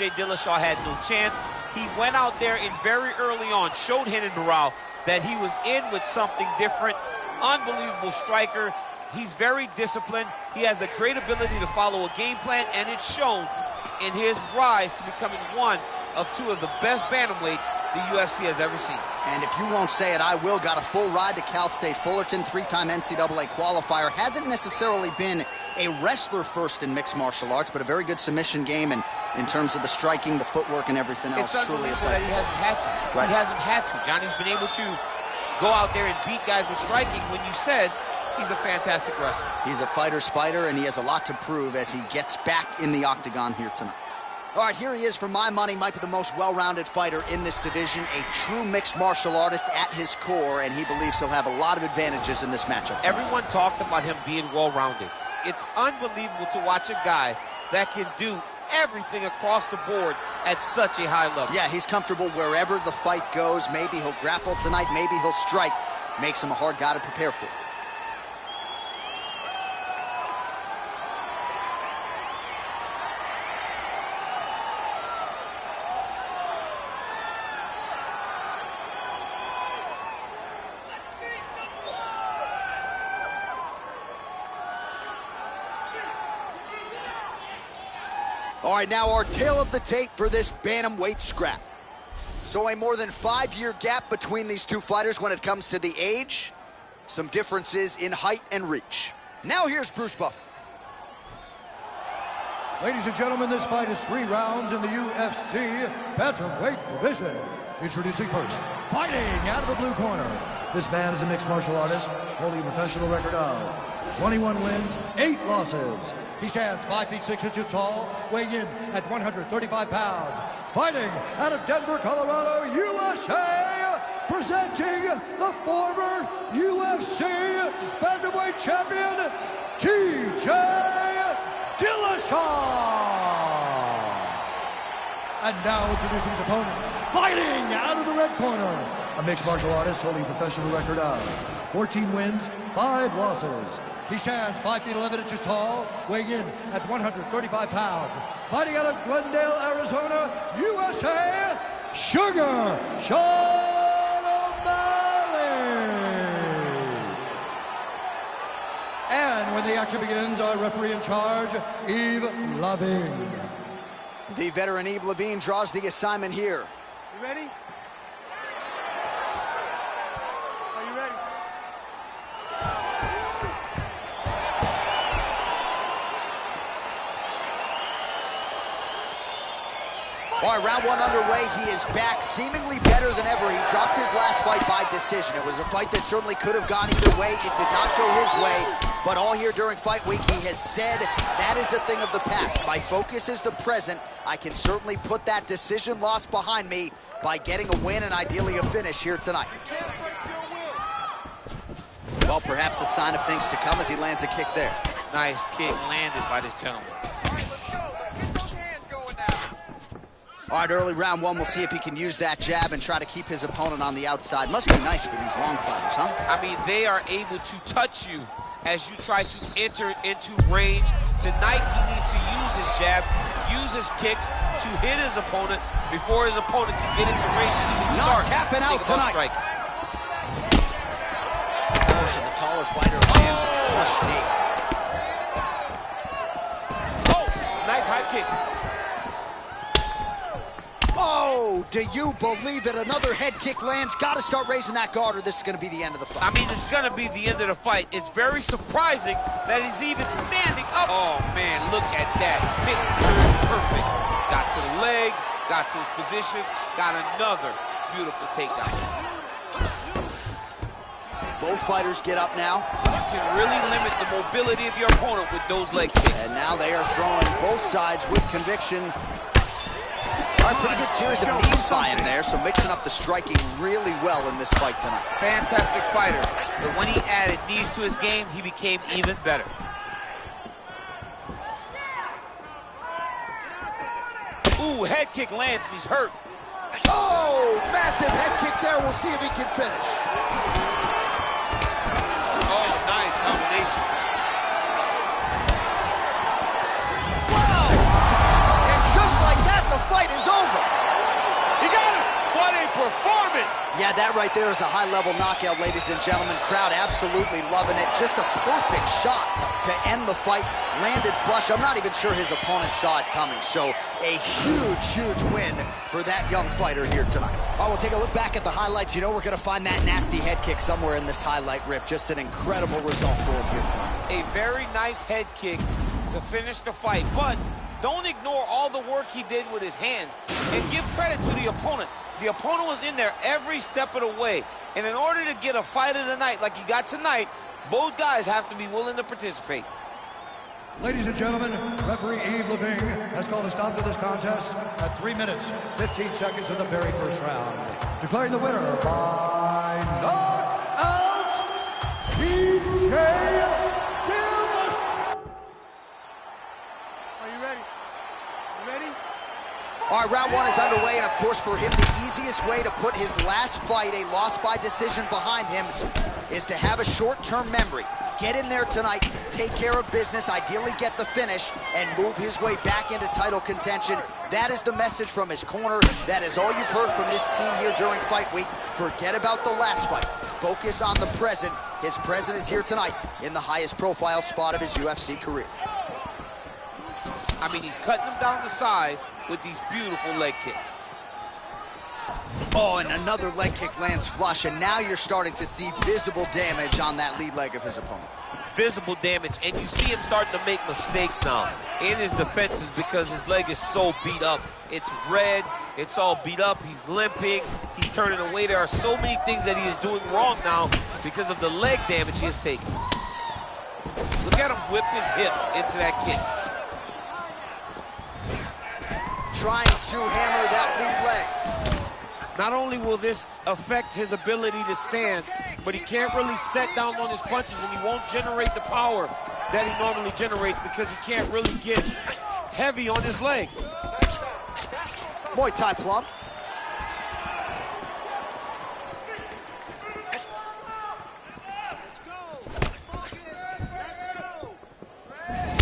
TJ Dillashaw had no chance. He went out there and very early on showed Renan Barão that he was in with something different. Unbelievable striker. He's very disciplined. He has a great ability to follow a game plan, and it's shown in his rise to becoming one of two of the best bantamweights the UFC has ever seen. And if you won't say it, I will. Got a full ride to Cal State Fullerton, three-time NCAA qualifier. Hasn't necessarily been a wrestler first in mixed martial arts, but a very good submission game, and in terms of the striking, the footwork, and everything else, truly a sight. He hasn't had to. Right. He hasn't had to. Johnny's been able to go out there and beat guys with striking when you said he's a fantastic wrestler. He's a fighter's fighter, and he has a lot to prove as he gets back in the octagon here tonight. All right, here he is. For my money, might be the most well-rounded fighter in this division, a true mixed martial artist at his core, and he believes he'll have a lot of advantages in this matchup tonight. Everyone talked about him being well-rounded. It's unbelievable to watch a guy that can do everything across the board at such a high level. Yeah, he's comfortable wherever the fight goes. Maybe he'll grapple tonight, maybe he'll strike. Makes him a hard guy to prepare for. All right, now our tale of the tape for this bantamweight scrap. So a more than 5-year gap between these two fighters when it comes to the age. Some differences in height and reach. Now here's Bruce Buffer. Ladies and gentlemen, this fight is 3 rounds in the UFC bantamweight division. Introducing first, fighting out of the blue corner. This man is a mixed martial artist, holding a professional record of 21 wins, 8 losses. He stands 5 feet 6 inches tall, weighing in at 135 pounds. Fighting out of Denver, Colorado, USA, presenting the former UFC bantamweight champion, TJ Dillashaw. And now introducing his opponent, fighting out of the red corner, a mixed martial artist holding a professional record of 14 wins, 5 losses. He stands 5 feet 11 inches tall, weighing in at 135 pounds. Fighting out of Glendale, Arizona, USA, Sugar Sean O'Malley. And when the action begins, our referee in charge, Yves Lavigne. The veteran Yves Lavigne draws the assignment here. You ready? Are you ready? All right, round 1 underway. He is back, seemingly better than ever. He dropped his last fight by decision. It was a fight that certainly could have gone either way. It did not go his way, but all here during fight week, he has said that is a thing of the past. My focus is the present. I can certainly put that decision loss behind me by getting a win and ideally a finish here tonight. Well, perhaps a sign of things to come as he lands a kick there. Nice kick landed by this gentleman. All right, early round 1, we'll see if he can use that jab and try to keep his opponent on the outside. Must be nice for these long fighters, huh? I mean, they are able to touch you as you try to enter into range. Tonight, he needs to use his jab, use his kicks to hit his opponent before his opponent can get into range and even Not start. tapping out tonight. Strike. Oh, so the taller fighter lands a flush knee. Oh, nice high kick. Oh, do you believe it? Another head kick lands. Got to start raising that guard or this is going to be the end of the fight. I mean, it's going to be the end of the fight. It's very surprising that he's even standing up. Oh, man, look at that. Picture perfect. Got to the leg, got to his position, got another beautiful takedown. Both fighters get up now. You can really limit the mobility of your opponent with those leg kicks. And now they are throwing both sides with conviction. A pretty good series of knees by him there, so mixing up the striking really well in this fight tonight. Fantastic fighter, but when he added knees to his game, he became even better. Ooh, head kick lands and he's hurt. Oh, massive head kick there. We'll see if he can finish. Oh, nice combination. Wow! And just like that, the fight Yeah, that right there is a high-level knockout, ladies and gentlemen. Crowd absolutely loving it. Just a perfect shot to end the fight. Landed flush. I'm not even sure his opponent saw it coming. So a huge, huge win for that young fighter here tonight. All right, we'll take a look back at the highlights. You know we're going to find that nasty head kick somewhere in this highlight rip. Just an incredible result for him here tonight. A very nice head kick to finish the fight, but don't ignore all the work he did with his hands, and give credit to the opponent. The opponent was in there every step of the way, and in order to get a fight of the night like you got tonight, both guys have to be willing to participate. Ladies and gentlemen, referee Yves Levine has called a stop to this contest at 3 minutes, 15 seconds of the very first round. Declaring the winner by knockout, TJ Dillashaw. Are you ready? You ready? All right, round one is underway, and of course for him, the easiest way to put his last fight, a loss by decision, behind him is to have a short-term memory. Get in there tonight, take care of business, ideally get the finish, and move his way back into title contention. That is the message from his corner. That is all you've heard from this team here during fight week. Forget about the last fight. Focus on the present. His present is here tonight in the highest profile spot of his UFC career. I mean, he's cutting them down to size with these beautiful leg kicks. Oh, and another leg kick lands flush, and now you're starting to see visible damage on that lead leg of his opponent. Visible damage, and you see him starting to make mistakes now in his defenses because his leg is so beat up. It's red, it's all beat up, he's limping, he's turning away. There are so many things that he is doing wrong now because of the leg damage he has taken. Look at him whip his hip into that kick. Trying to hammer that lead leg. Not only will this affect his ability to stand, but he can't really set down on his punches, and he won't generate the power that he normally generates because he can't really get heavy on his leg. Muay Thai plum.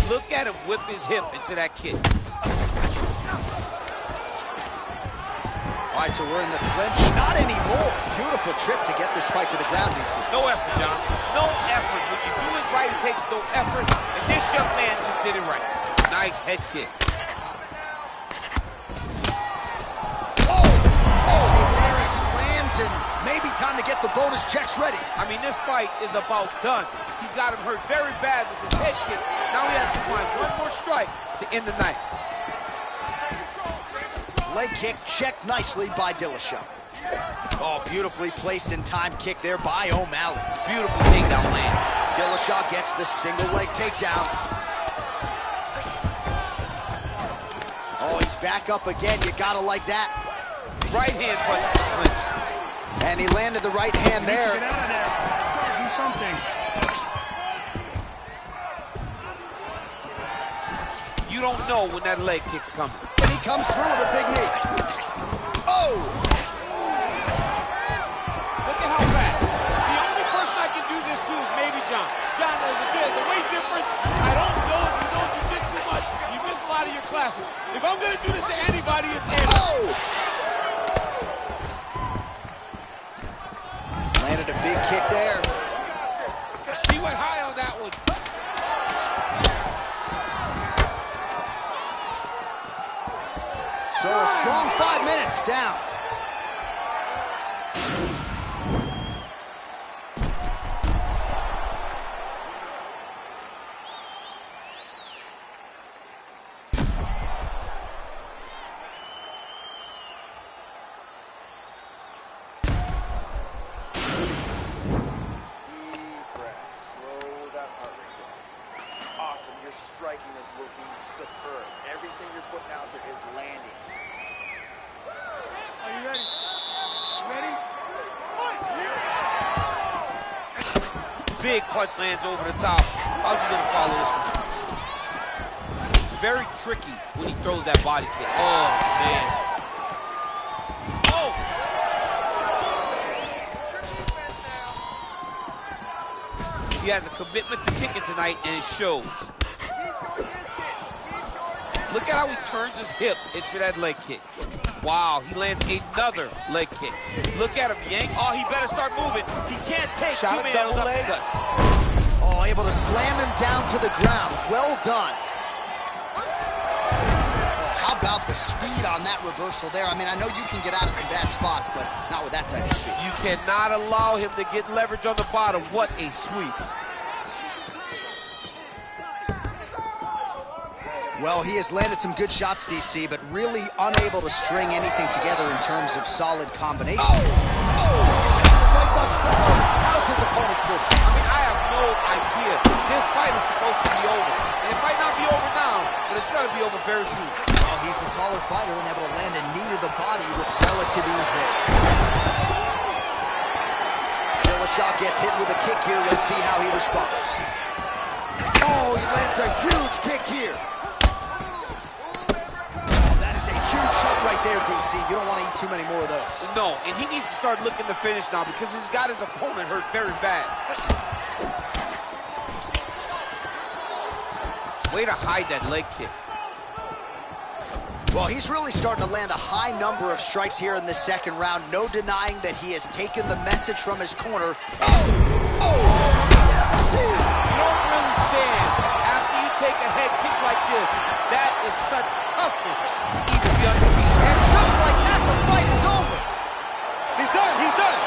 Look at him whip his hip into that kick. All right, so we're in the clinch. Not anymore. Beautiful trip to get this fight to the ground, DC. No effort, John. No effort. When you do it right, it takes no effort. And this young man just did it right. Nice head kick. Oh, there as he lands, and maybe time to get the bonus checks ready. I mean, this fight is about done. He's got him hurt very bad with his head kick. Now he has to find one more strike to end the night. Leg kick checked nicely by Dillashaw. Oh, beautifully placed in time kick there by O'Malley. Beautiful takedown land. Dillashaw gets the single leg takedown. Oh, he's back up again. You gotta like that. Right hand punch to the clinch. And he landed the right hand there. Get out of there. Let's go do something. You don't know when that leg kick's coming. And he comes through with a big knee. Oh! Look at how fast. The only person I can do this to is maybe John. John, there's a weight difference. I don't know if you know jiu-jitsu much. You miss a lot of your classes. If I'm going to do this to anybody, it's Andy. Oh! Landed a big kick there. He went high on that one. So a strong 5 minutes down. Awesome. Your striking is looking superb. Everything you're putting out there is landing. Are you ready? You ready? Big punch lands over the top. How's he going to follow this one? It's very tricky when he throws that body kick. Oh, man. Oh! He has a commitment to kicking tonight, and it shows. Look at how he turns his hip into that leg kick. Wow, he lands another leg kick. Look at him, Yang. Oh, he better start moving. He can't take too many double legs. Oh, able to slam him down to the ground. Well done. Oh, how about the speed on that reversal there? I mean, I know you can get out of some bad spots, but not with that type of speed. You cannot allow him to get leverage on the bottom. What a sweep. Well, he has landed some good shots, DC, but really unable to string anything together in terms of solid combinations. Fight thus far. How's his opponent still standing? I mean, I have no idea. This fight is supposed to be over. And it might not be over now, but it's going to be over very soon. Well, he's the taller fighter and able to land a knee to the body with relative ease there. Dillashaw gets hit with a kick here. Let's see how he responds. Oh, he lands a huge kick here. Huge shot right there, DC. You don't want to eat too many more of those. No, and he needs to start looking to finish now because he's got his opponent hurt very bad. Way to hide that leg kick. Well, he's really starting to land a high number of strikes here in the second round. No denying that he has taken the message from his corner. You don't really stand after you take a head kick like this. That is such toughness. And just like that, the fight is over. He's done. He's done.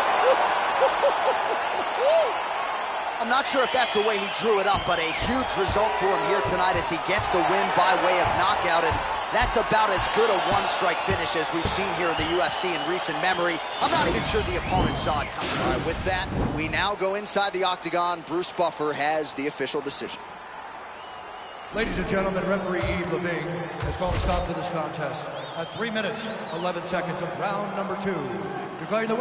I'm not sure if that's the way he drew it up, but a huge result for him here tonight as he gets the win by way of knockout. And that's about as good a one-strike finish as we've seen here in the UFC in recent memory. I'm not even sure the opponent saw it coming. All right, with that, we now go inside the octagon. Bruce Buffer has the official decision. Ladies and gentlemen, referee Yves Levine has called a stop to this contest at 3 minutes, 11 seconds of round number 2. Declaring the